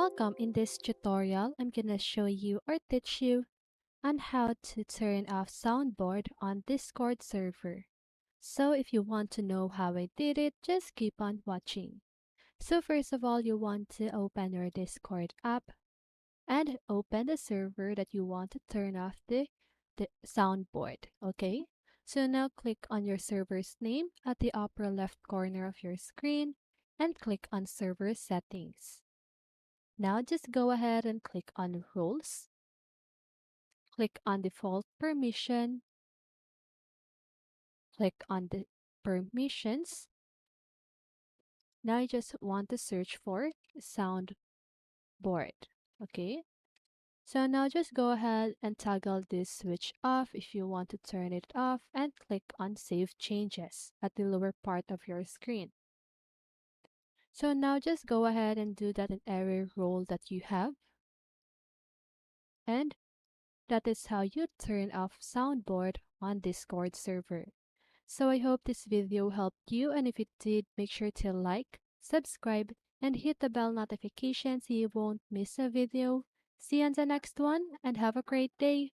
Welcome. In this tutorial, I'm gonna show you or teach you on how to turn off Soundboard on Discord server. So if you want to know how I did it, just keep on watching. So first of all, you want to open your Discord app and open the server that you want to turn off the soundboard, okay? So now click on your server's name at the upper left corner of your screen and click on server settings. Now just go ahead and click on Rules. Click on Default Permission. Click on the Permissions. Now you just want to search for Soundboard. Okay. So now just go ahead and toggle this switch off if you want to turn it off and click on Save Changes at the lower part of your screen. So now just go ahead and do that in every role that you have. And that is how you turn off Soundboard on Discord server. So I hope this video helped you, and if it did, make sure to like, subscribe, and hit the bell notification so you won't miss a video. See you on the next one and have a great day.